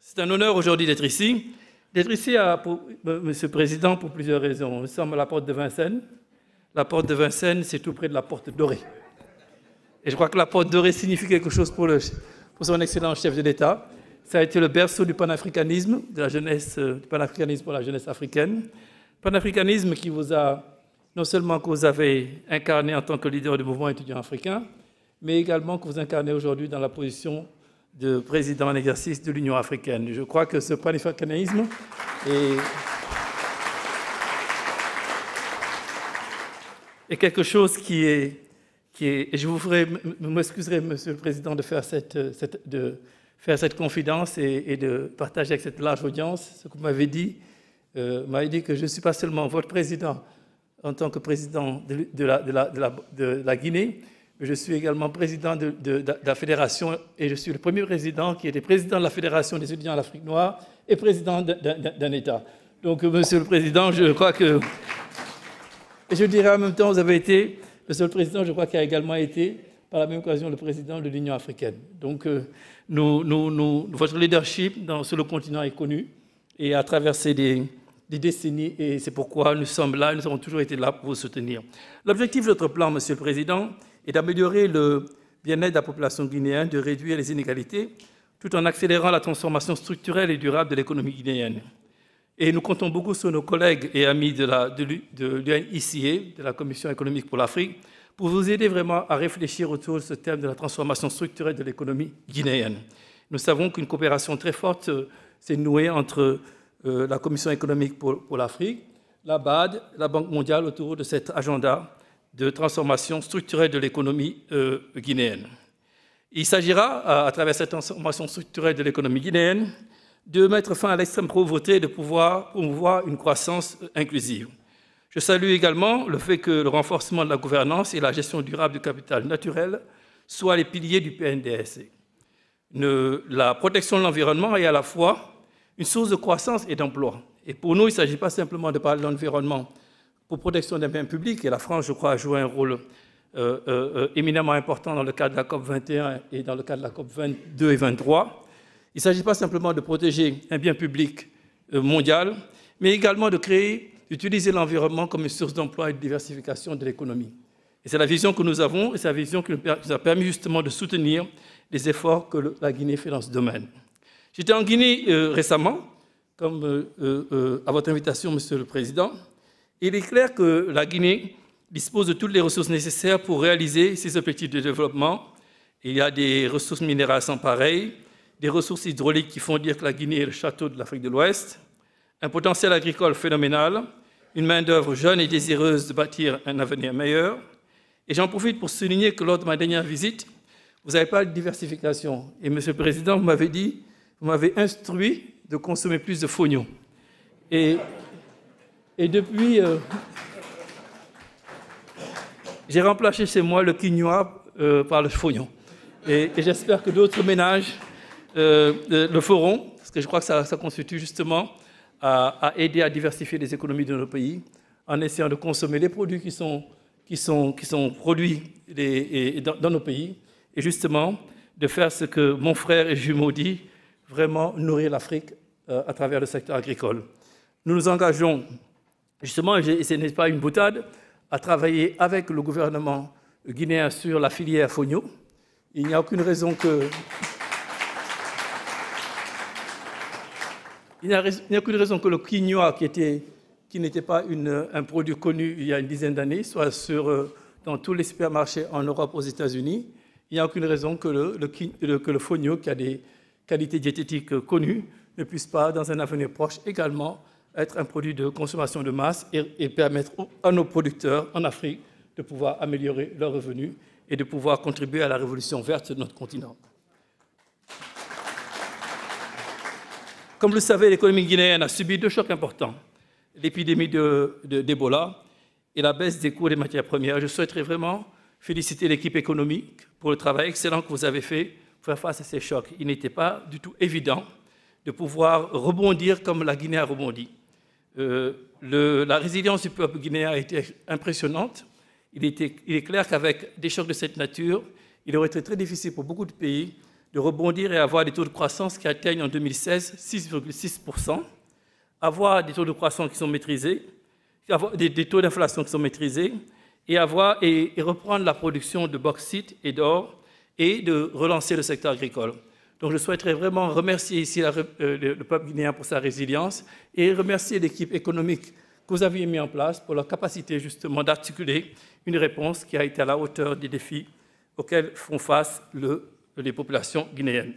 C'est un honneur aujourd'hui d'être ici. Monsieur le Président, pour plusieurs raisons. Nous sommes à la porte de Vincennes. La porte de Vincennes, c'est tout près de la porte dorée. Et je crois que la porte dorée signifie quelque chose pour son excellent chef de l'État. Ça a été le berceau du panafricanisme, de la jeunesse, du panafricanisme pour la jeunesse africaine. Panafricanisme qui vous a, non seulement que vous avez incarné en tant que leader du mouvement étudiant africain, mais également que vous incarnez aujourd'hui dans la position de président en exercice de l'Union africaine. Je crois que ce panafricanisme est quelque chose qui est et je m'excuserai, Monsieur le Président, de faire cette confidence et de partager avec cette large audience ce que vous m'avez dit. Vous m'avez dit que je ne suis pas seulement votre président en tant que président de la Guinée, mais je suis également président de la fédération et je suis le premier président qui était président de la Fédération des étudiants d'Afrique noire et président d'un État. Donc, Monsieur le Président, je crois que... Et je dirais en même temps, vous avez été... Monsieur le Président, je crois qu'il a également été, par la même occasion, le président de l'Union africaine. Donc, votre leadership sur le continent est connu et a traversé des décennies, et c'est pourquoi nous sommes là, nous avons toujours été là pour vous soutenir. L'objectif de notre plan, Monsieur le Président, est d'améliorer le bien-être de la population guinéenne, de réduire les inégalités, tout en accélérant la transformation structurelle et durable de l'économie guinéenne. Et nous comptons beaucoup sur nos collègues et amis de l'UNICA, de la Commission économique pour l'Afrique, pour vous aider vraiment à réfléchir autour de ce thème de la transformation structurelle de l'économie guinéenne. Nous savons qu'une coopération très forte s'est nouée entre la Commission économique pour l'Afrique, la BAD, la Banque mondiale autour de cet agenda de transformation structurelle de l'économie guinéenne. Il s'agira, à travers cette transformation structurelle de l'économie guinéenne, de mettre fin à l'extrême pauvreté et de pouvoir promouvoir une croissance inclusive. Je salue également le fait que le renforcement de la gouvernance et la gestion durable du capital naturel soient les piliers du PNDS. La protection de l'environnement est à la fois une source de croissance et d'emploi. Et pour nous, il ne s'agit pas simplement de parler de l'environnement pour protection des biens publics, et la France, je crois, a joué un rôle éminemment important dans le cadre de la COP 21 et dans le cadre de la COP 22 et 23. Il ne s'agit pas simplement de protéger un bien public mondial, mais également d'utiliser l'environnement comme une source d'emploi et de diversification de l'économie. Et c'est la vision que nous avons, et c'est la vision qui nous a permis justement de soutenir les efforts que la Guinée fait dans ce domaine. J'étais en Guinée récemment, comme à votre invitation, Monsieur le Président. Il est clair que la Guinée dispose de toutes les ressources nécessaires pour réaliser ses objectifs de développement. Il y a des ressources minérales sans pareil, des ressources hydrauliques qui font dire que la Guinée est le château de l'Afrique de l'Ouest, un potentiel agricole phénoménal, une main-d'œuvre jeune et désireuse de bâtir un avenir meilleur. Et j'en profite pour souligner que lors de ma dernière visite, vous n'avez pas de diversification. Et Monsieur le Président, vous m'avez instruit de consommer plus de fognon. Et depuis, j'ai remplacé chez moi le quinoa par le fognon. Et j'espère que d'autres ménages le feront, parce que je crois que ça constitue justement à aider à diversifier les économies de nos pays, en essayant de consommer les produits qui sont produits dans nos pays, et justement de faire ce que mon frère et jumeau dit, vraiment nourrir l'Afrique à travers le secteur agricole. Nous nous engageons, justement, et ce n'est pas une boutade, à travailler avec le gouvernement guinéen sur la filière fognon. Il n'y a aucune raison que... Il n'y a aucune raison que le quinoa, qui n'était pas un produit connu il y a une dizaine d'années, soit dans tous les supermarchés en Europe, aux États-Unis. Il n'y a aucune raison que le fognon, qui a des qualités diététiques connues, ne puisse pas, dans un avenir proche, également être un produit de consommation de masse et permettre à nos producteurs en Afrique de pouvoir améliorer leurs revenus et de pouvoir contribuer à la révolution verte de notre continent. Comme vous le savez, l'économie guinéenne a subi deux chocs importants, l'épidémie d'Ebola et la baisse des cours des matières premières. Je souhaiterais vraiment féliciter l'équipe économique pour le travail excellent que vous avez fait pour faire face à ces chocs. Il n'était pas du tout évident de pouvoir rebondir comme la Guinée a rebondi. La résilience du peuple guinéen a été impressionnante. Il est clair qu'avec des chocs de cette nature, il aurait été très difficile pour beaucoup de pays de rebondir et avoir des taux de croissance qui atteignent en 2016 6,6%, avoir des taux de croissance qui sont maîtrisés, avoir des taux d'inflation qui sont maîtrisés, et reprendre la production de bauxite et d'or et de relancer le secteur agricole. Donc je souhaiterais vraiment remercier ici le peuple guinéen pour sa résilience et remercier l'équipe économique que vous aviez mis en place pour leur capacité justement d'articuler une réponse qui a été à la hauteur des défis auxquels font face les populations guinéennes.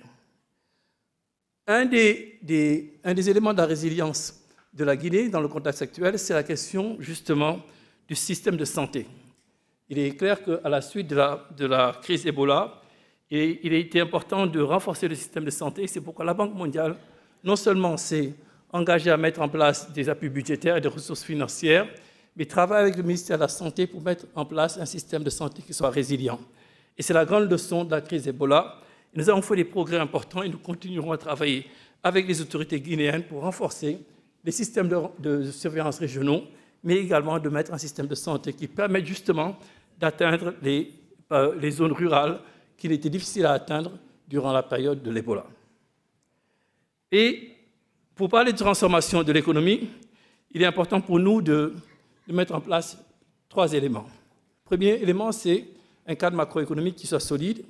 Un des éléments de la résilience de la Guinée dans le contexte actuel, c'est la question justement du système de santé. Il est clair qu'à la suite de la crise Ebola, il a été important de renforcer le système de santé. C'est pourquoi la Banque mondiale non seulement s'est engagée à mettre en place des appuis budgétaires et des ressources financières, mais travaille avec le ministère de la Santé pour mettre en place un système de santé qui soit résilient. Et c'est la grande leçon de la crise Ebola. Nous avons fait des progrès importants et nous continuerons à travailler avec les autorités guinéennes pour renforcer les systèmes de surveillance régionaux, mais également de mettre un système de santé qui permette justement d'atteindre les zones rurales qu'il était difficile à atteindre durant la période de l'Ebola. Et pour parler de transformation de l'économie, il est important pour nous de mettre en place 3 éléments. Le premier élément, c'est un cadre macroéconomique qui soit solide.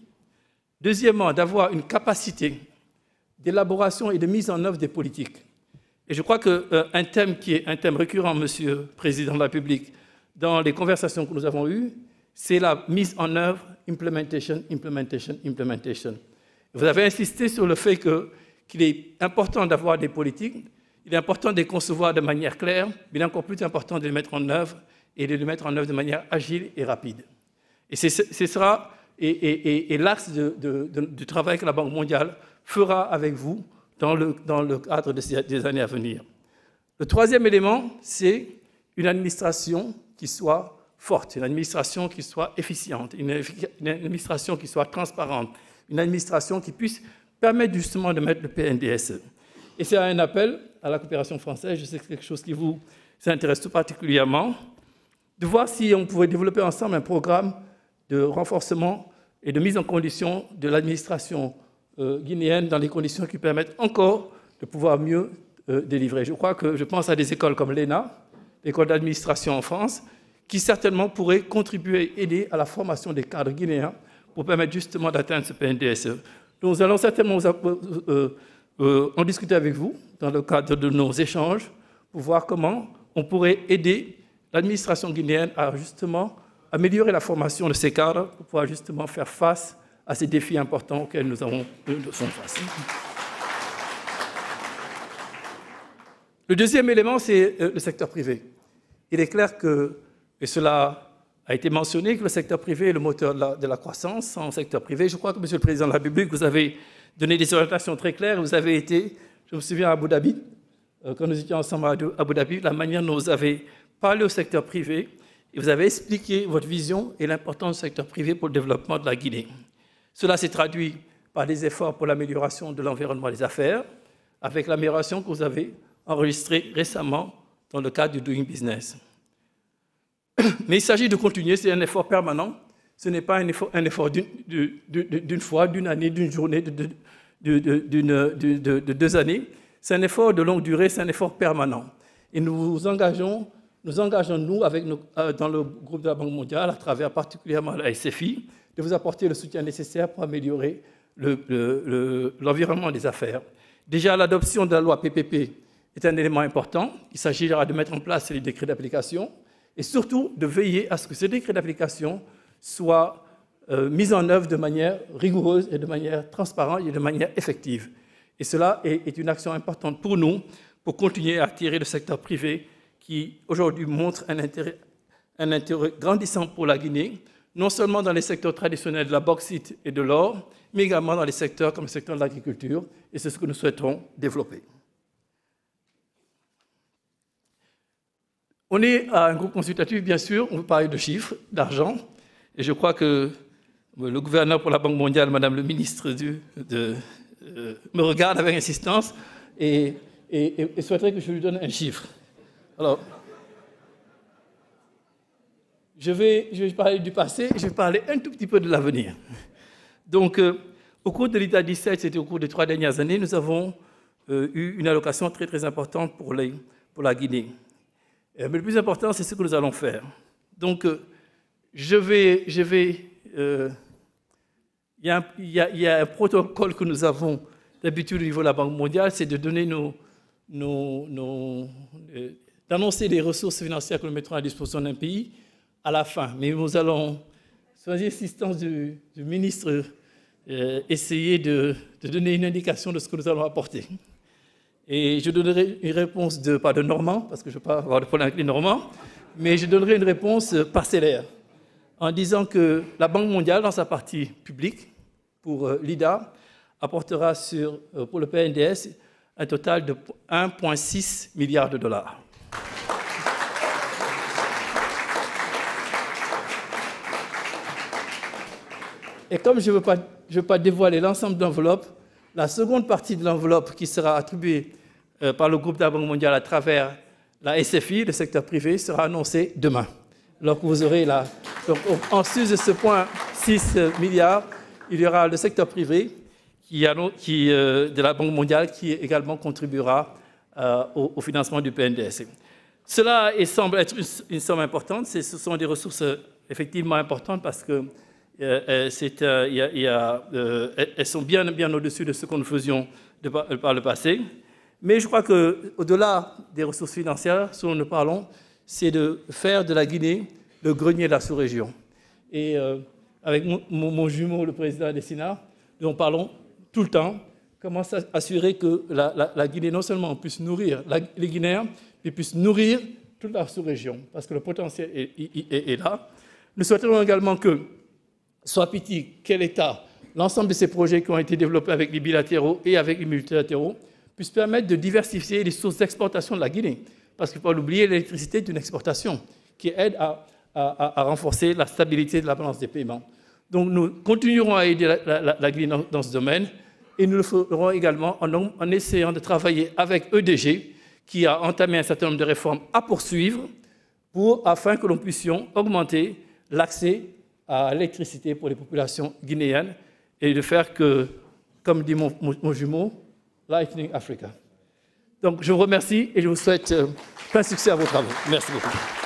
Deuxièmement, d'avoir une capacité d'élaboration et de mise en œuvre des politiques. Et je crois qu'un thème qui est un thème récurrent, Monsieur le Président de la République, dans les conversations que nous avons eues, c'est la mise en œuvre, implementation. Vous avez insisté sur le fait qu'il est important d'avoir des politiques, il est important de les concevoir de manière claire, mais il est encore plus important de les mettre en œuvre et de les mettre en œuvre de manière agile et rapide. Et ce sera l'axe du travail que la Banque mondiale fera avec vous dans le cadre des années à venir. Le troisième élément, c'est une administration qui soit forte, une administration qui soit efficiente, une administration qui soit transparente, une administration qui puisse permettre justement de mettre le PNDSE. Et c'est un appel à la coopération française, je sais que c'est quelque chose qui vous intéresse tout particulièrement, de voir si on pouvait développer ensemble un programme de renforcement et de mise en condition de l'administration guinéenne dans les conditions qui permettent encore de pouvoir mieux délivrer. Je pense à des écoles comme l'ENA, l'école d'administration en France, qui certainement pourraient contribuer et aider à la formation des cadres guinéens pour permettre justement d'atteindre ce PNDSE. Nous allons certainement en discuter avec vous dans le cadre de nos échanges pour voir comment on pourrait aider l'administration guinéenne à justement améliorer la formation de ces cadres pour pouvoir justement faire face à ces défis importants auxquels nous faisons face. Le deuxième élément, c'est le secteur privé. Il est clair que, et cela a été mentionné, que le secteur privé est le moteur de la croissance. Sans secteur privé, je crois que, Monsieur le Président de la République, vous avez donné des orientations très claires. Vous avez été, je me souviens, à Abu Dhabi, quand nous étions ensemble à Abu Dhabi, la manière dont vous avez parlé au secteur privé, et vous avez expliqué votre vision et l'importance du secteur privé pour le développement de la Guinée. Cela s'est traduit par des efforts pour l'amélioration de l'environnement des affaires, avec l'amélioration que vous avez enregistrée récemment dans le cadre du Doing Business. Mais il s'agit de continuer, c'est un effort permanent. Ce n'est pas un effort d'une fois, d'une année, d'une journée, de 2 années. C'est un effort de longue durée, c'est un effort permanent. Et nous engageons, nous, dans le groupe de la Banque mondiale, à travers particulièrement la SFI, de vous apporter le soutien nécessaire pour améliorer l'environnement des affaires. Déjà, l'adoption de la loi PPP est un élément important. Il s'agira de mettre en place les décrets d'application et surtout de veiller à ce que ces décrets d'application soient mis en œuvre de manière rigoureuse et de manière transparente et de manière effective. Et cela est une action importante pour nous, pour continuer à attirer le secteur privé qui, aujourd'hui, montre un intérêt grandissant pour la Guinée, non seulement dans les secteurs traditionnels de la bauxite et de l'or, mais également dans les secteurs comme le secteur de l'agriculture, et c'est ce que nous souhaiterons développer. On est à un groupe consultatif, bien sûr, on veut parler de chiffres, d'argent, et je crois que le gouverneur pour la Banque mondiale, Madame le ministre, me regarde avec insistance et souhaiterait que je lui donne un chiffre. Alors, je vais parler du passé, je vais parler un tout petit peu de l'avenir. Donc, Au cours de l'IDA 17, c'était au cours des 3 dernières années, nous avons eu une allocation très très importante pour la Guinée. Mais le plus important, c'est ce que nous allons faire. Donc, il y a un protocole que nous avons d'habitude au niveau de la Banque mondiale, c'est de donner d'annoncer les ressources financières que nous mettrons à disposition d'un pays à la fin. Mais nous allons, sous l'assistance du ministre, essayer de donner une indication de ce que nous allons apporter. Et je donnerai une réponse pas de Normand, parce que je ne veux pas avoir de problème avec les Normands, mais je donnerai une réponse parcellaire, en disant que la Banque mondiale, dans sa partie publique, pour l'IDA, apportera pour le PNDS un total de 1,6 milliard de dollars. Et comme je ne veux pas dévoiler l'ensemble de l'enveloppe, la seconde partie de l'enveloppe qui sera attribuée par le groupe de la Banque mondiale à travers la SFI, le secteur privé, sera annoncée demain. Alors que vous aurez donc, en sus de ce point 6 milliards, il y aura le secteur privé de la Banque mondiale qui également contribuera au financement du PNDS. Cela semble être une somme importante. Ce sont des ressources effectivement importantes parce que elles sont bien au-dessus de ce que nous faisions par le passé. Mais je crois qu'au-delà des ressources financières, ce dont nous parlons, c'est de faire de la Guinée le grenier de la sous-région. Et avec mon jumeau, le président des Sénats, nous parlons tout le temps comment assurer que la Guinée non seulement puisse nourrir les Guinéens, mais puisse nourrir toute la sous-région, parce que le potentiel est là. Nous souhaiterons également que soit petit, quel État, l'ensemble de ces projets qui ont été développés avec les bilatéraux et avec les multilatéraux, puissent permettre de diversifier les sources d'exportation de la Guinée. Parce qu'il ne faut pas l'oublier, l'électricité est une exportation qui aide à renforcer la stabilité de la balance des paiements. Donc nous continuerons à aider la Guinée dans ce domaine et nous le ferons également en essayant de travailler avec EDG qui a entamé un certain nombre de réformes à poursuivre afin que nous puissions augmenter l'accès à l'électricité pour les populations guinéennes et de faire que, comme dit mon jumeau, Lightning Africa. Donc je vous remercie et je vous souhaite plein succès à vos travaux. Merci beaucoup.